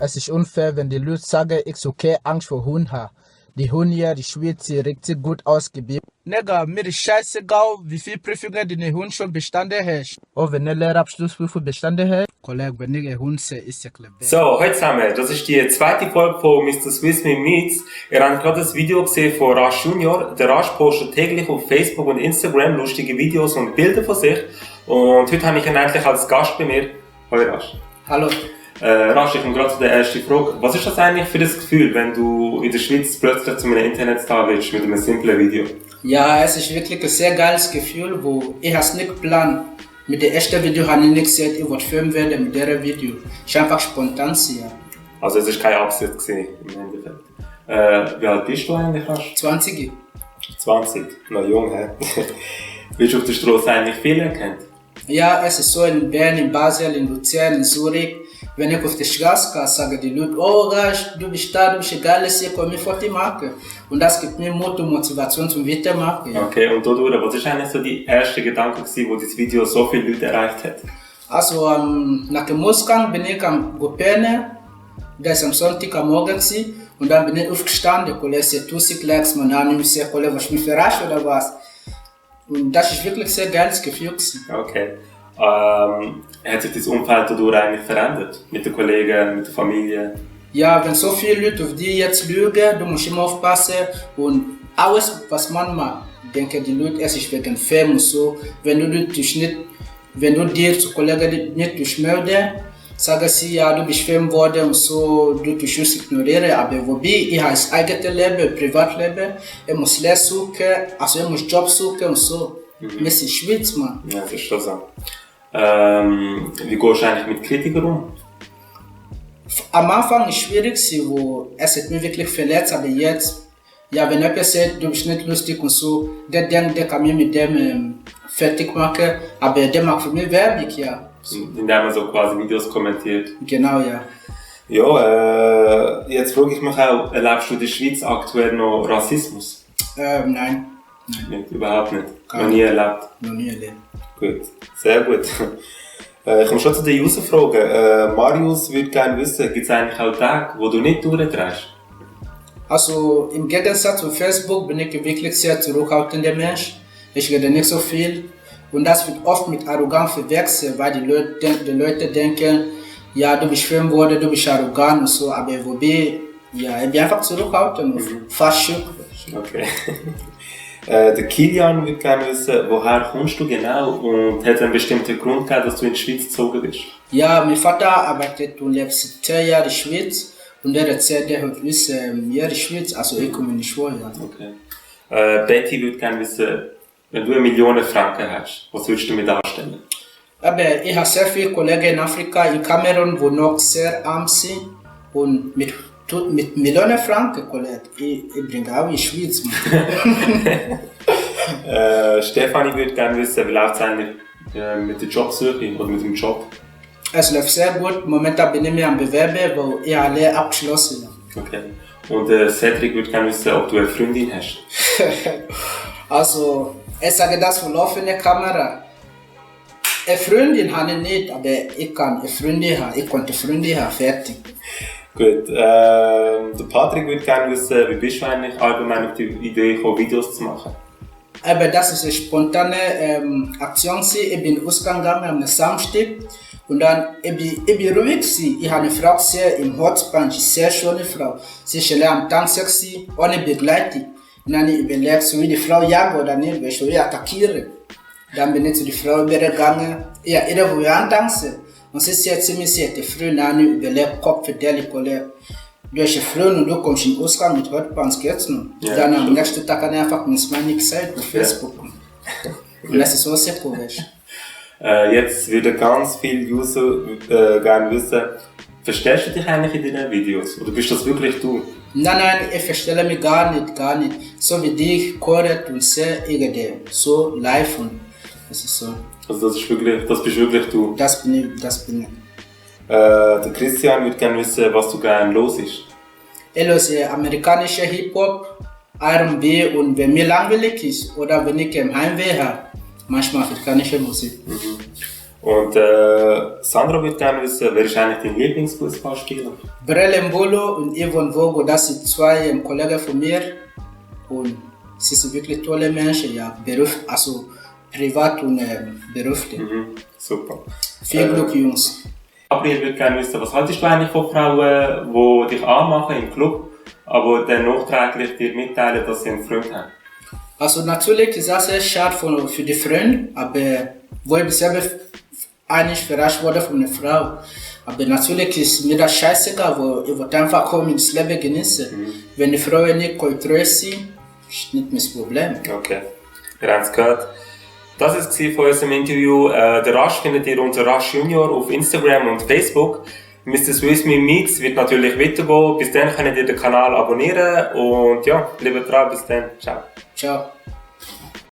Es ist unfair, wenn die Leute sagen, ich okay Angst vor Hund habe. Die Hunde hier, die Schweiz, die richtig gut ausgebildet. Nigga, mir ist scheißegal, wie viel Prüfungen die Hund schon bestanden hast. Auch wenn der Lehrabschlussprüfung bestanden hat. Kollege, wenn ich einen Hund sehe, ist ja klar. So, heute zusammen, das ist die zweite Folge von Mr. Swiss Me Meets. Ihr habt gerade das Video gesehen von Rasch Junior. Der Rasch postet täglich auf Facebook und Instagram lustige Videos und Bilder von sich. Und heute habe ich ihn endlich als Gast bei mir. Hallo Rasch. Hallo. Rasch, ich komme gerade zu der ersten Frage. Was ist das eigentlich für das Gefühl, wenn du in der Schweiz plötzlich zu einem Internetstar wirst mit einem simplen Video? Ja, es ist wirklich ein sehr geiles Gefühl, wo ich es nicht geplant. Mit dem ersten Video habe ich nicht gesagt, ich wollte filmen werden mit diesem Video. Es ist einfach spontan. Ja. Also es war keine Absicht gewesen, im Endeffekt. Wie alt bist du eigentlich, Rasch? 20. 20? Noch jung, hä? Wirst du auf der Straße eigentlich viele erkannt? Ja, es ist so in Bern, in Basel, in Luzern, in Zürich. Wenn ich auf der Straße gehe, sagen die Leute, oh Rasch, du bist da, du bist ein geiles hier, komm, ich Foto machen. Und das gibt mir Mut und Motivation zum Weitermachen. Ja. Okay, und dadurch, was war eigentlich so die erste Gedanke, wo das Video so viele Leute erreicht hat? Also nach dem Ausgang bin ich am Goperne, das war am Sonntag am Morgen gewesen, und dann bin ich aufgestanden, der Kollege sagt, 1000 Likes, man hat mich gesagt, Kollege, was mich verarscht oder was? Und das ist wirklich ein sehr geiles Gefühl gewesen. Okay. Hat sich das Umfeld dadurch eigentlich verändert? Mit den Kollegen, mit der Familie? Ja, wenn so viele Leute auf dich jetzt lügen, du musst immer aufpassen und alles, was man macht, denken die Leute, es ist wegen Fame und so. Wenn du dir zu Kollegen nicht durchmeldest, sagen sie, ja, du bist Fame geworden und so, du tust es ignorieren, aber wobei, ich habe das eigene Leben, Privatleben, ich muss Lehre suchen, also ich muss Job suchen und so. Wir sind Schweiz, Mann. Ja, das ist schon so. Wie gehst du eigentlich mit Kritikern um? Am Anfang war es schwierig, wo es hat mich wirklich verletzt, aber jetzt, ja, wenn jemand sagt, du bist nicht lustig und so, der denkt, der kann mich mit dem fertig machen, aber der macht für mich Werbung, ja. Indem man so quasi Videos kommentiert. Genau, ja. Ja, jetzt frage ich mich auch, erlebst du in der Schweiz aktuell noch Rassismus? Nein. Nicht, überhaupt nicht. Noch nie erlebt? Noch nie erlebt. Gut, sehr gut. Ich komme schon zu den User-Fragen. Marius würde gerne wissen, gibt es eigentlich auch Tage, wo du nicht durchdrehst? Also im Gegensatz zu Facebook bin ich wirklich sehr zurückhaltender Mensch. Ich rede nicht so viel. Und das wird oft mit Arroganz verwechselt, weil die Leute denken, ja, du bist Film geworden, du bist arrogant und so. Aber wobei, ja, ich bin einfach zurückhaltend und fast schön. Okay. Der Kilian würde gerne wissen, woher kommst du genau und hat es einen bestimmten Grund gehabt, dass du in die Schweiz gezogen bist? Ja, mein Vater arbeitet und lebt seit 10 Jahren in der Schweiz und er erzählt, der hat wissen, ja, die Schweiz, also ich komme in die Schweiz. Ja. Okay. Betty würde gerne wissen, wenn du 1 Million Franken hast, was würdest du mir darstellen? Aber ich habe sehr viele Kollegen in Afrika, in Kamerun, die noch sehr arm sind und mit Millionen Franken, Kollege, ich bringe auch in die Schweiz. Stefanie würde gerne wissen, wie läuft es eigentlich mit der Jobsuche oder mit dem Job? Es läuft sehr gut. Momentan bin ich mir am Bewerben, weil ich alle abgeschlossen habe. Okay. Und Cedric würde gerne wissen, ob du eine Freundin hast. Also, ich sage das vor laufender Kamera. Eine Freundin habe ich nicht, aber ich kann eine Freundin haben. Ich konnte eine Freundin haben, fertig. Gut, der Patrick würde gerne wissen, wie bist du eigentlich allgemein auf die Idee gekommen, Videos zu machen? Aber das ist eine spontane Aktion. Ich bin ausgegangen am Samstag und dann ich bin ruhig. Ich habe eine Frau gesehen im Hotspot, eine sehr schöne Frau. Sie ist am Tanzen, ohne Begleitung. Und dann ich überlege, so wie die Frau jagen oder nicht, weil ich will attackieren. Dann bin ich zu der Frau übergegangen. Ja, jeder will antanzen. Und sie sagt zu mir, sie hat früh dann überlegt, Kopf für die Kollege. Du hast früh und du kommst in den Ausgang mit Hotpants geht's noch. Ja, dann am nächsten Tag habe ich einfach mit meiner Zeit auf Facebook. Und das ist so sehr komisch. Jetzt würden ganz viele User gerne wissen, verstellst du dich eigentlich in deinen Videos? Oder bist das wirklich du? Nein, ich verstelle mich gar nicht. So wie dich, korrekt und sehr irgendwie. So live und das ist so. Also das bist wirklich du? Das bin ich. Der Christian würde gerne wissen, was du gerne hörst. Ich höre amerikanische Hip-Hop, R&B und wenn mir langweilig ist oder wenn ich im Heimweh habe, manchmal afrikanische Musik. Und Sandro würde gerne wissen, wer ist eigentlich dein Lieblingsfußballspieler? Brele Mbolo und Yvonne Vogo, das sind zwei Kollegen von mir. Und sie sind wirklich tolle Menschen, ja, also privat und beruflich. Super. Viel Glück, Jungs. Gabriel würde gerne wissen, was haltest du eigentlich von Frauen, die dich anmachen im Club, aber dann nachträglich dir mitteilen, dass sie einen Freund haben? Also natürlich ist das sehr schade für die Freunde, aber wo ich selber eigentlich verarscht wurde von einer Frau. Aber natürlich ist mir das scheißegal, wo ich wollte einfach kommen ins Leben genießen. Wenn die Frauen nicht kontrolliert sind, ist nicht mein Problem. Okay, wir haben es gehört. Das war von unserem Interview. Der Rasch findet ihr unter Rasch Junior auf Instagram und Facebook. Mr. Swiss Me Meets wird natürlich weitergehen. Bis dann könnt ihr den Kanal abonnieren und ja, bleibt dran. Bis dann. Ciao. Ciao.